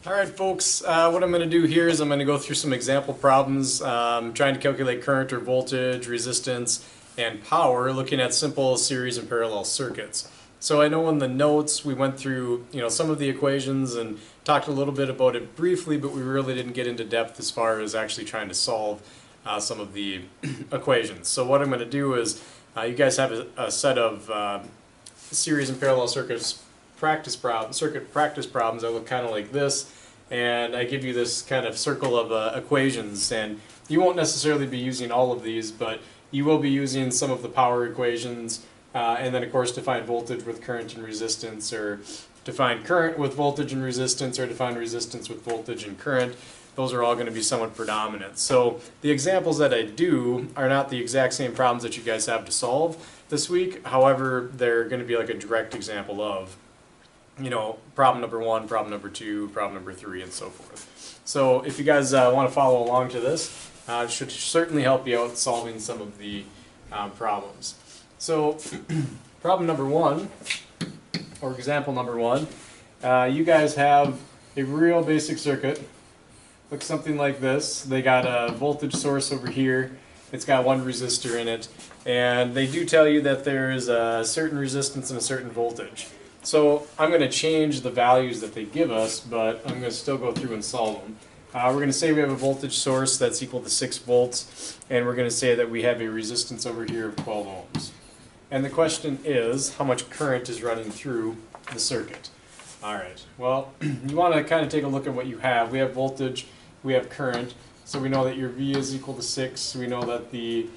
Alright folks, what I'm going to do here is I'm going to go through some example problems trying to calculate current or voltage, resistance, and power looking at simple series and parallel circuits. So I know in the notes we went through some of the equations and talked a little bit about it briefly, but we really didn't get into depth as far as actually trying to solve some of the equations. So what I'm going to do is you guys have a set of series and parallel circuits circuit practice problems that look kind of like this, and I give you this kind of circle of equations, and you won't necessarily be using all of these, but you will be using some of the power equations, and then of course define voltage with current and resistance, or define current with voltage and resistance, or define resistance with voltage and current. Those are all going to be somewhat predominant. So the examples that I do are not the exact same problems that you guys have to solve this week. However, they're going to be like a direct example of problem number 1, problem number 2, problem number 3, and so forth. So if you guys want to follow along to this, it should certainly help you out solving some of the problems. So problem number 1, or example number 1, you guys have a real basic circuit. Looks something like this. They got a voltage source over here. It's got one resistor in it, and they do tell you that there is a certain resistance and a certain voltage. So I'm going to change the values that they give us, but I'm going to still go through and solve them. We're going to say we have a voltage source that's equal to 6 volts, and we're going to say that we have a resistance over here of 12 ohms. And the question is, how much current is running through the circuit? Alright, well, you want to kind of take a look at what you have. We have voltage, we have current, so we know that your V is equal to 6, we know that the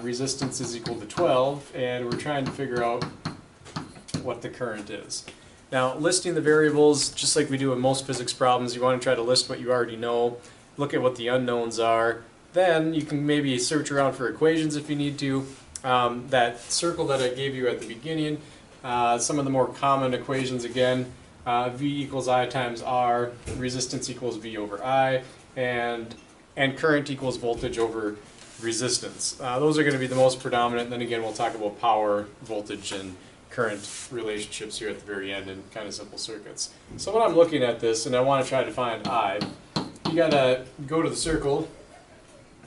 resistance is equal to 12, and we're trying to figure out what the current is. Now, listing the variables, just like we do in most physics problems, you want to try to list what you already know, look at what the unknowns are, then you can maybe search around for equations if you need to. That circle that I gave you at the beginning, some of the more common equations again, V equals I times R, resistance equals V over I, and current equals voltage over resistance. Those are going to be the most predominant, and then again we'll talk about power, voltage, and current relationships here at the very end in kind of simple circuits. So when I'm looking at this and I want to try to find I, you gotta go to the circle,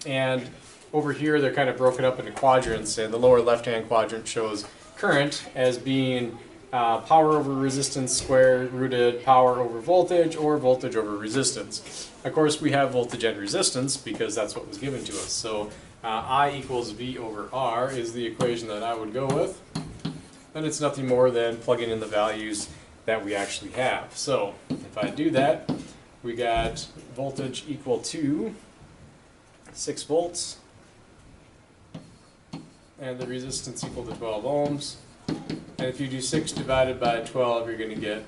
and over here they're kind of broken up into quadrants, and the lower left hand quadrant shows current as being power over resistance squared rooted power over voltage, or voltage over resistance. Of course we have voltage and resistance because that's what was given to us. So I equals V over R is the equation that I would go with. And it's nothing more than plugging in the values that we actually have. So if I do that, we got voltage equal to 6 volts, and the resistance equal to 12 ohms. And if you do 6 divided by 12, you're going to get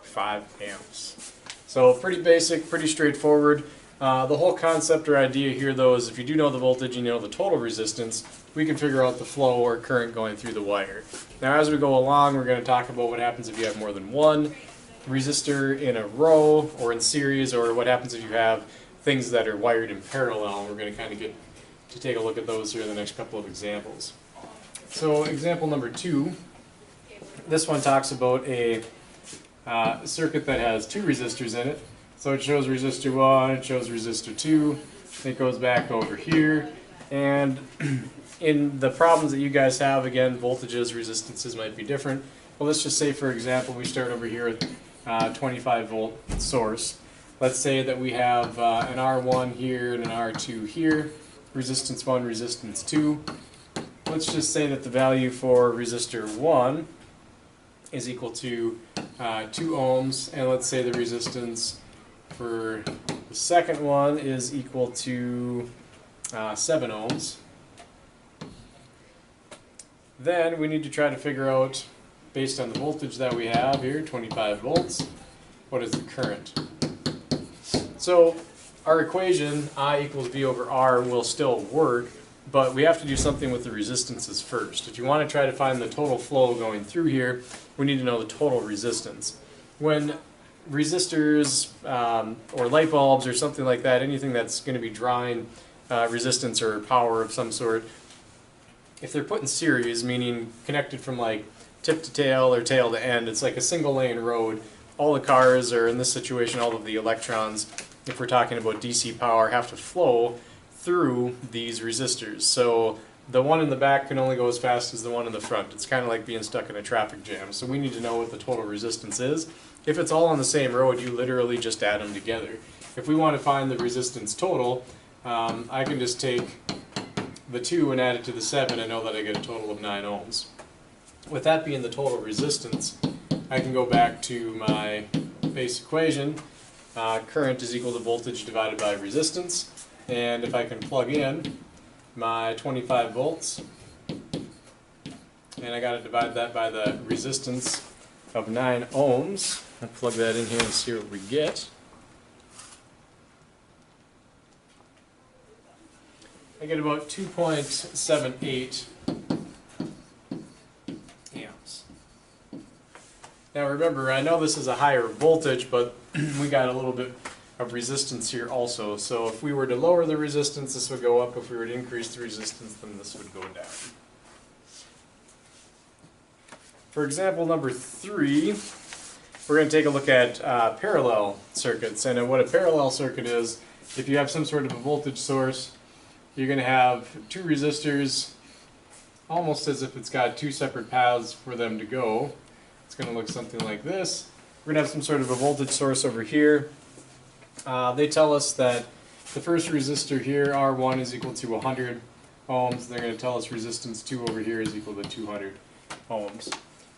5 amps. So pretty basic, pretty straightforward. The whole concept or idea here, though, is if you do know the voltage and you know the total resistance, we can figure out the flow or current going through the wire. Now, as we go along, we're going to talk about what happens if you have more than one resistor in a row or in series, or what happens if you have things that are wired in parallel. We're going to kind of get to take a look at those here in the next couple of examples. So, example number 2, this one talks about a circuit that has 2 resistors in it. So it shows resistor 1, it shows resistor 2, it goes back over here, and in the problems that you guys have, again, voltages, resistances might be different. Well, let's just say, for example, we start over here with 25 volt source. Let's say that we have an R1 here and an R2 here, resistance 1, resistance 2. Let's just say that the value for resistor 1 is equal to 2 ohms, and let's say the resistance for the second one is equal to 7 ohms. Then we need to try to figure out, based on the voltage that we have here, 25 volts, what is the current. So our equation, I equals V over R, will still work, but we have to do something with the resistances first. If you want to try to find the total flow going through here, we need to know the total resistance. When resistors or light bulbs or something like that, anything that's going to be drawing resistance or power of some sort, if they're put in series, meaning connected from like tip to tail or tail to end, it's like a single lane road, all the cars, or in this situation all of the electrons, if we're talking about DC power, have to flow through these resistors. So the one in the back can only go as fast as the one in the front. It's kind of like being stuck in a traffic jam. So we need to know what the total resistance is. If it's all on the same road, you literally just add them together. If we want to find the resistance total, I can just take the 2 and add it to the 7 and know that I get a total of 9 ohms. With that being the total resistance, I can go back to my base equation. Current is equal to voltage divided by resistance. And if I can plug in my 25 volts, and I got to divide that by the resistance of 9 ohms, I'll plug that in here and see what we get. I get about 2.78 amps. Now remember, I know this is a higher voltage, but we got a little bit of resistance here also. So if we were to lower the resistance, this would go up. If we were to increase the resistance, then this would go down. For example number 3, we're going to take a look at parallel circuits. And what a parallel circuit is, if you have some sort of a voltage source, you're going to have 2 resistors, almost as if it's got 2 separate paths for them to go. It's going to look something like this. We're going to have some sort of a voltage source over here. They tell us that the first resistor here, R1, is equal to 100 ohms. They're going to tell us resistance 2 over here is equal to 200 ohms.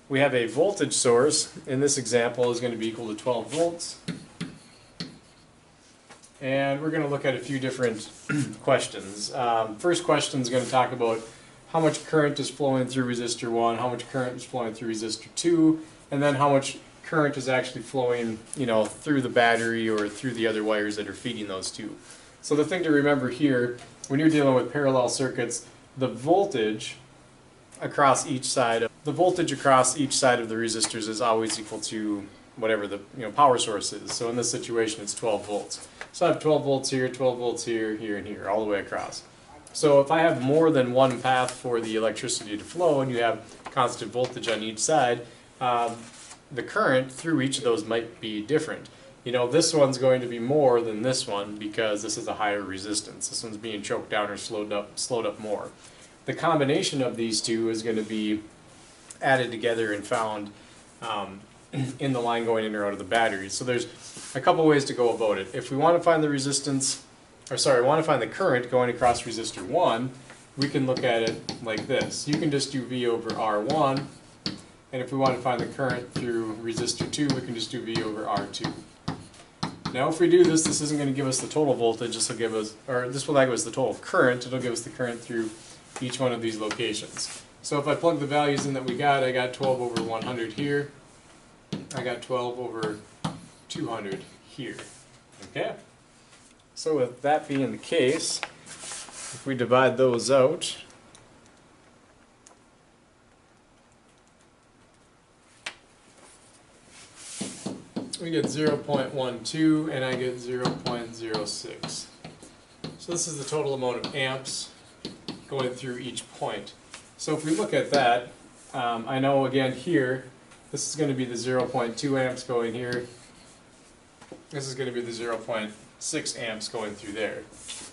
We have a voltage source. In this example, is going to be equal to 12 volts. And we're going to look at a few different questions. First question is going to talk about how much current is flowing through resistor 1, how much current is flowing through resistor 2, and then how much current is actually flowing, through the battery or through the other wires that are feeding those two. So the thing to remember here, when you're dealing with parallel circuits, the voltage across each side of the resistors is always equal to whatever the power source is. So in this situation, it's 12 volts. So I have 12 volts here, 12 volts here, here, and here, all the way across. So if I have more than one path for the electricity to flow, and you have constant voltage on each side, the current through each of those might be different. This one's going to be more than this one because this is a higher resistance. This one's being choked down or slowed up more. The combination of these two is going to be added together and found in the line going in or out of the battery. So there's a couple ways to go about it. If we want to find the the current going across resistor 1, we can look at it like this. You can just do V over R1, and if we want to find the current through resistor 2, we can just do V over R2. Now if we do this, this isn't going to give us the total voltage, this will give us, or this will not give us the total current, it'll give us the current through each one of these locations. So if I plug the values in that we got, I got 12 over 100 here, I got 12 over 200 here. Okay? So with that being the case, if we divide those out, we get 0.12 and I get 0.06. So this is the total amount of amps going through each point. So if we look at that, I know again here, this is going to be the 0.2 amps going here. This is going to be the 0.6 amps going through there.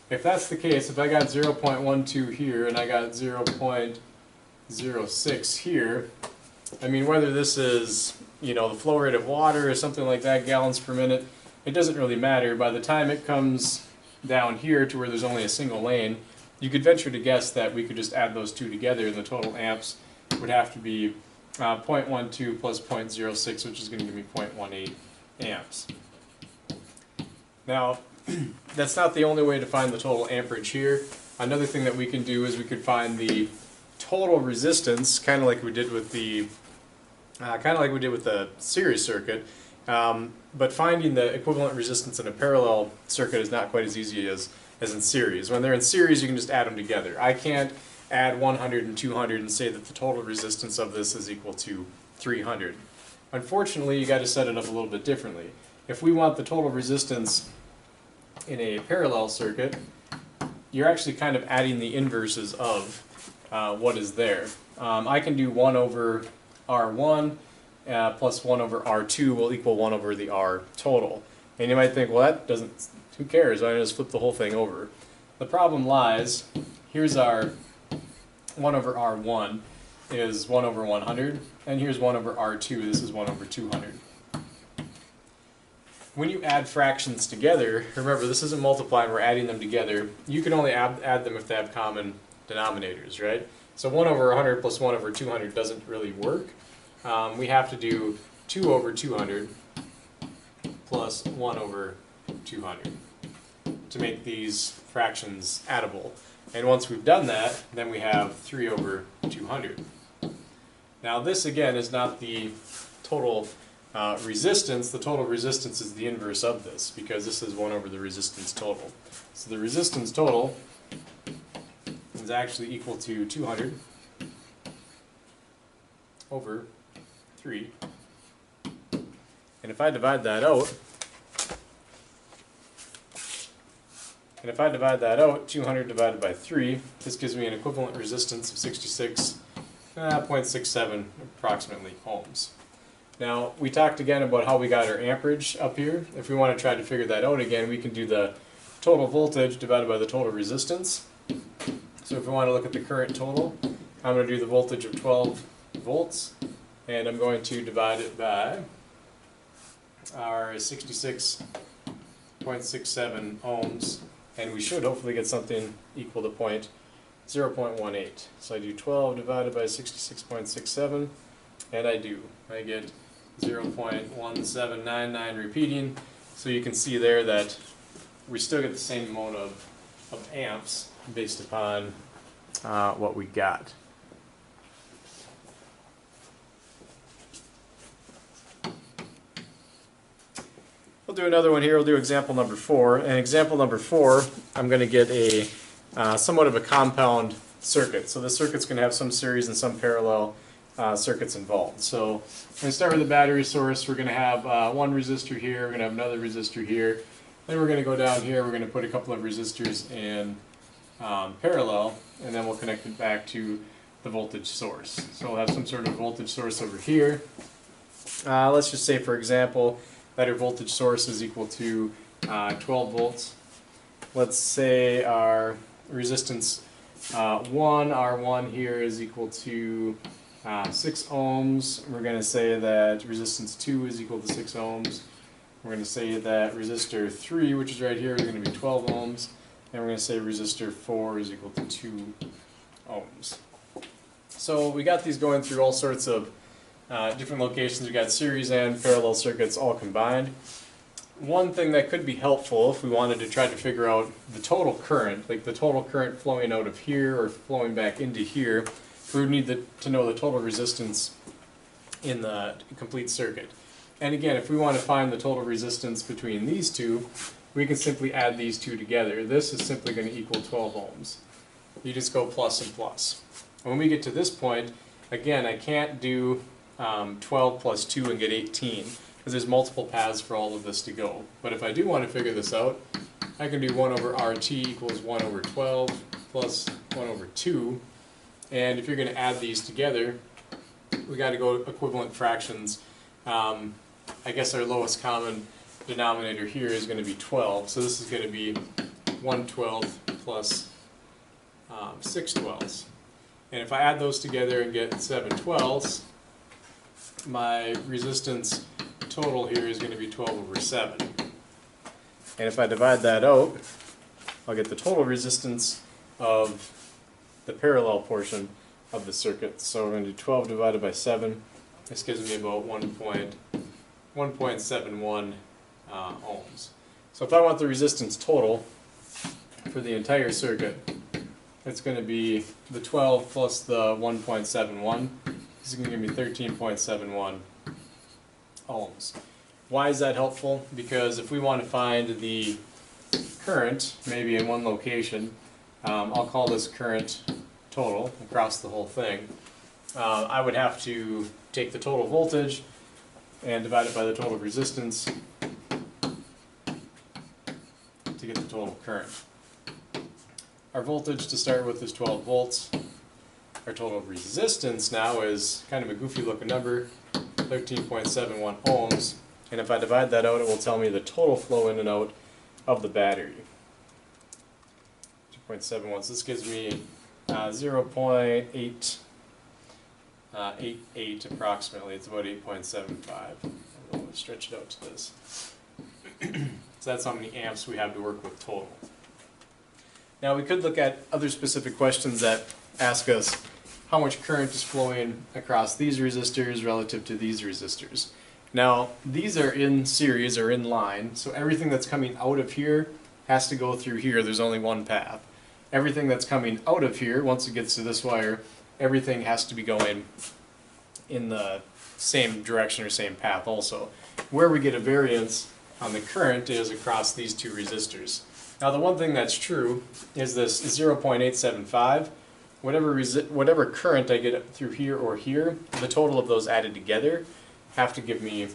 If that's the case, if I got 0.12 here and I got 0.06 here, I mean whether this is the flow rate of water or something like that, gallons per minute, it doesn't really matter. By the time it comes down here to where there's only a single lane, you could venture to guess that we could just add those two together and the total amps would have to be 0.12 plus 0.06, which is going to give me 0.18 amps. Now, that's not the only way to find the total amperage here. Another thing that we can do is we could find the total resistance, kind of like we did with the series circuit, but finding the equivalent resistance in a parallel circuit is not quite as easy as in series. When they're in series, you can just add them together. I can't add 100 and 200 and say that the total resistance of this is equal to 300. Unfortunately, you got to set it up a little bit differently. If we want the total resistance in a parallel circuit, you're actually kind of adding the inverses of what is there. I can do 1 over R1 plus 1 over R2 will equal 1 over the R total. And you might think, well, that doesn't, who cares? Why don't I just flip the whole thing over? The problem lies, here's our 1 over R1 is 1 over 100, and here's 1 over R2, this is 1 over 200. When you add fractions together, remember this isn't multiplying, we're adding them together. You can only add them if they have common denominators, right? So 1 over 100 plus 1 over 200 doesn't really work. We have to do 2 over 200 plus 1 over 200 to make these fractions addable. And once we've done that, then we have 3 over 200. Now this again is not the total resistance. The total resistance is the inverse of this, because this is 1 over the resistance total. So the resistance total is actually equal to 200 over 3. And if I divide that out, 200 divided by 3, this gives me an equivalent resistance of 66.67 approximately ohms. Now, we talked again about how we got our amperage up here. If we want to try to figure that out again, we can do the total voltage divided by the total resistance. So if we want to look at the current total, I'm going to do the voltage of 12 volts, and I'm going to divide it by our 66.67 ohms, and we should hopefully get something equal to 0.18. So I do 12 divided by 66.67, and I do. I get 0.1799 repeating, so you can see there that we still get the same amount of amps based upon what we got. We'll do another one here. We'll do example number 4. And example number 4, I'm going to get a somewhat of a compound circuit. So the circuit's going to have some series and some parallel circuits involved. So when we start with the battery source, we're going to have one resistor here, we're going to have another resistor here. Then we're going to go down here, we're going to put a couple of resistors in parallel, and then we'll connect it back to the voltage source. So we'll have some sort of voltage source over here. Let's just say, for example, that our voltage source is equal to 12 volts. Let's say our resistance 1, R1 here, is equal to 6 ohms. We're going to say that resistance 2 is equal to 6 ohms. We're going to say that resistor 3, which is right here, is going to be 12 ohms. And we're going to say resistor 4 is equal to 2 ohms. So we got these going through all sorts of different locations. We got series and parallel circuits all combined. One thing that could be helpful if we wanted to try to figure out the total current, like the total current flowing out of here or flowing back into here, we would need to know the total resistance in the complete circuit. And again, if we want to find the total resistance between these two, we can simply add these two together. This is simply going to equal 12 ohms. You just go plus and plus. When we get to this point, again, I can't do 12 plus 2 and get 18, because there's multiple paths for all of this to go. But if I do want to figure this out, I can do 1 over RT equals 1 over 12 plus 1 over 2. And if you're going to add these together, we got to go equivalent fractions. I guess our lowest common denominator here is going to be 12. So this is going to be 1 12th plus 6 12ths. And if I add those together and get 7 12ths, my resistance total here is going to be 12 over 7. And if I divide that out, I'll get the total resistance of the parallel portion of the circuit. So we're going to do 12 divided by 7. This gives me about 1.71 ohms. So if I want the resistance total for the entire circuit, it's going to be the 12 plus the 1.71. This is going to give me 13.71 ohms. Why is that helpful? Because if we want to find the current, maybe in one location, I'll call this current total across the whole thing. I would have to take the total voltage and divide it by the total resistance to get the total current. Our voltage to start with is 12 volts. Our total resistance now is kind of a goofy looking number. 13.71 ohms. And if I divide that out, it will tell me the total flow in and out of the battery. 2.71, so this gives me 0.888 approximately. It's about 8.75. I'm going to stretch it out to this. So that's how many amps we have to work with total. Now we could look at other specific questions that ask us how much current is flowing across these resistors relative to these resistors. Now these are in series or in line, so everything that's coming out of here has to go through here. There's only one path. Everything that's coming out of here, once it gets to this wire, everything has to be going in the same direction or same path also. Where we get a variance on the current is across these two resistors. Now the one thing that's true is this 0.875. Whatever current I get through here or here, the total of those added together have to give me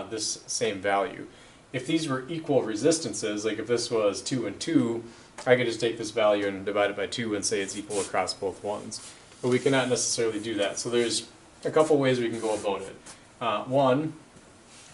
this same value. If these were equal resistances, like if this was 2 and 2, I could just take this value and divide it by 2 and say it's equal across both ones. But we cannot necessarily do that. So there's a couple ways we can go about it. One,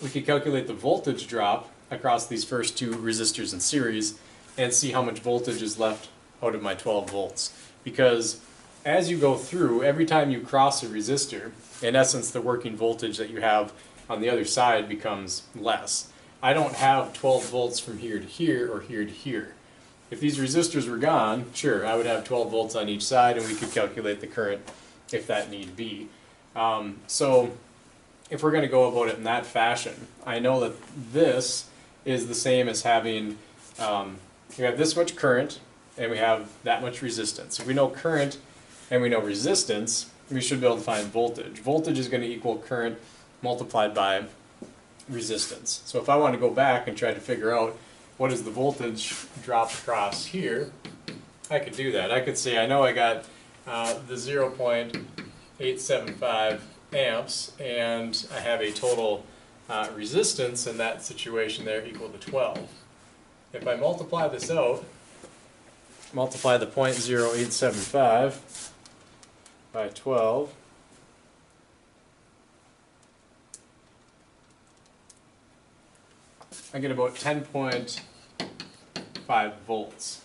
we could calculate the voltage drop across these first two resistors in series and see how much voltage is left out of my 12 volts. Because as you go through, every time you cross a resistor, in essence the working voltage that you have on the other side becomes less. I don't have 12 volts from here to here or here to here. If these resistors were gone, sure, I would have 12 volts on each side and we could calculate the current if that need be. So if we're going to go about it in that fashion, I know that this is the same as having, we have this much current and we have that much resistance. If we know current and we know resistance, we should be able to find voltage. Voltage is going to equal current multiplied by resistance. So if I want to go back and try to figure out what is the voltage drop across here, I could do that. I could say I know I got the 0.875 amps and I have a total resistance in that situation there equal to 12. If I multiply this out, multiply the 0.0875 by 12, I get about 10.5 volts.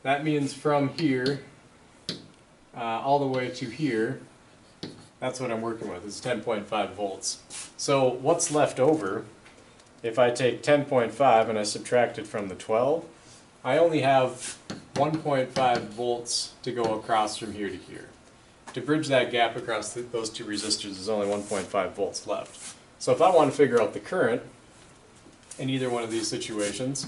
That means from here all the way to here, that's what I'm working with, is 10.5 volts. So what's left over, if I take 10.5 and I subtract it from the 12, I only have 1.5 volts to go across from here to here. To bridge that gap across those two resistors, there's only 1.5 volts left. So if I want to figure out the current in either one of these situations,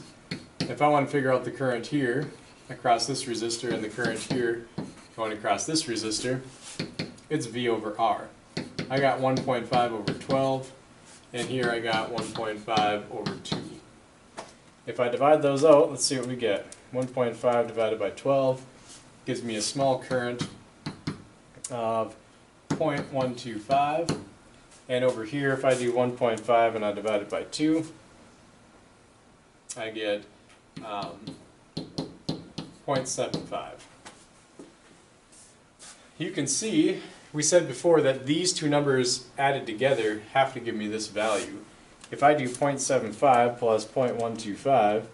if I want to figure out the current here across this resistor and the current here going across this resistor, it's V over R. I got 1.5 over 12, and here I got 1.5 over 2. If I divide those out, let's see what we get. 1.5 divided by 12 gives me a small current of 0.125. And over here, if I do 1.5 and I divide it by 2, I get 0.75. You can see, we said before that these two numbers added together have to give me this value. If I do 0.75 plus 0.125,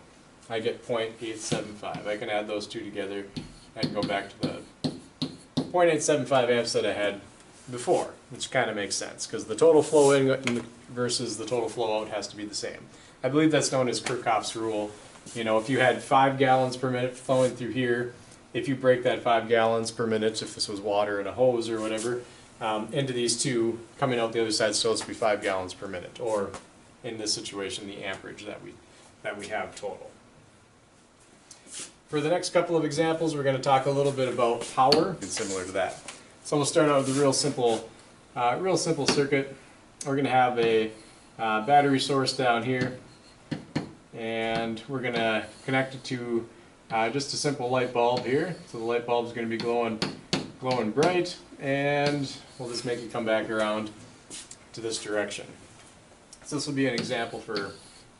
I get 0.875. I can add those two together and go back to the 0.875 amps that I had before, which kind of makes sense because the total flow in versus the total flow out has to be the same. I believe that's known as Kirchhoff's rule. You know, if you had 5 gallons per minute flowing through here, if you break that 5 gallons per minute, if this was water in a hose or whatever, into these two, coming out the other side still has to be 5 gallons per minute, or in this situation, the amperage that we have total. For the next couple of examples, we're going to talk a little bit about power, similar to that. So we'll start out with a real simple circuit. We're going to have a battery source down here, and we're going to connect it to just a simple light bulb here. So the light bulb is going to be glowing bright, and we'll just make it come back around to this direction. So this will be an example for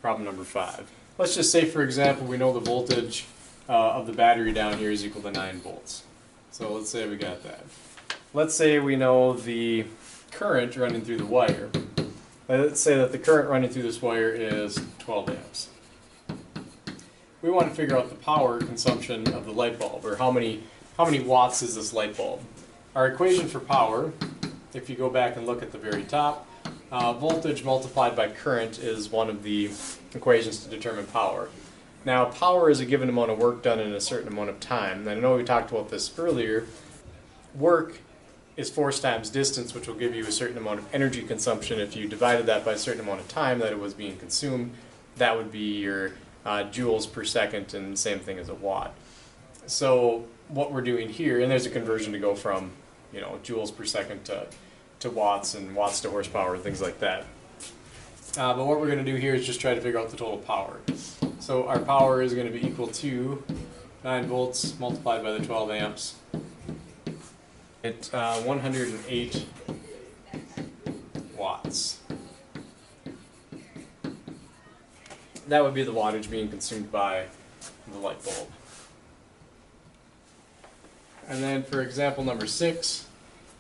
problem number 5. Let's just say, for example, we know the voltage of the battery down here is equal to 9 volts. So let's say we got that. Let's say we know the current running through the wire. Let's say that the current running through this wire is 12 amps. We want to figure out the power consumption of the light bulb, or how many watts is this light bulb. Our equation for power, if you go back and look at the very top, voltage multiplied by current is one of the equations to determine power. Now, power is a given amount of work done in a certain amount of time. And I know we talked about this earlier. Work is force times distance, which will give you a certain amount of energy consumption. If you divided that by a certain amount of time that it was being consumed, that would be your joules per second, and same thing as a watt. So what we're doing here, and there's a conversion to go from joules per second to watts, and watts to horsepower, things like that. But what we're going to do here is just try to figure out the total power. So our power is going to be equal to 9 volts multiplied by the 12 amps. It's 108 watts. That would be the wattage being consumed by the light bulb. And then for example number 6,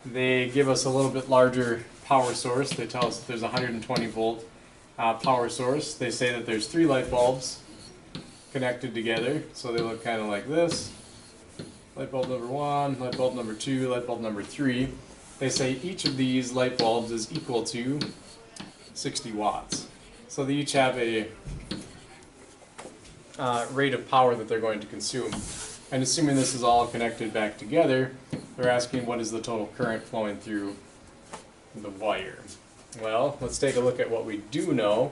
they give us a little bit larger power source. They tell us that there's a 120 volt power source. They say that there's 3 light bulbs connected together, so they look kind of like this. Light bulb number 1, light bulb number 2, light bulb number 3. They say each of these light bulbs is equal to 60 watts. So they each have a rate of power that they're going to consume. And assuming this is all connected back together, they're asking what is the total current flowing through the wire. Well, let's take a look at what we do know.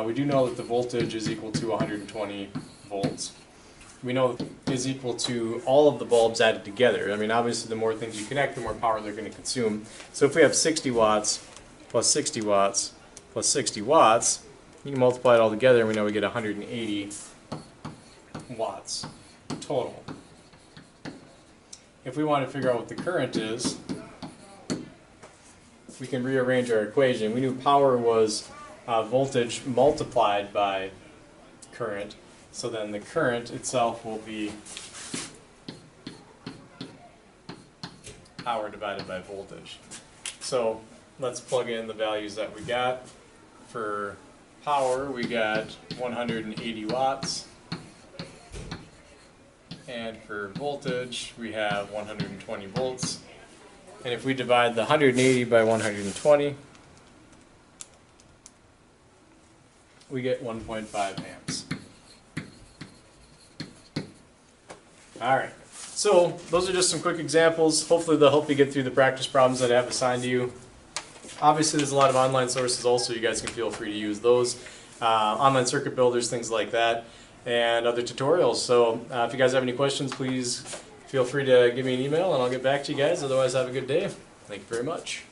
We do know that the voltage is equal to 120 volts. We know it is equal to all of the bulbs added together. I mean, obviously the more things you connect, the more power they're going to consume. So if we have 60 watts plus 60 watts plus 60 watts, you can multiply it all together and we know we get 180 watts total. If we want to figure out what the current is, we can rearrange our equation. We knew power was voltage multiplied by current, so then the current itself will be power divided by voltage. So let's plug in the values that we got. For power, we got 180 watts. And for voltage, we have 120 volts. And if we divide the 180 by 120, we get 1.5 amps. Alright, so those are just some quick examples. Hopefully they'll help you get through the practice problems that I have assigned to you. Obviously there's a lot of online sources also. You guys can feel free to use those. Online circuit builders, things like that, and other tutorials. So if you guys have any questions, please feel free to give me an email and I'll get back to you guys. Otherwise, have a good day. Thank you very much.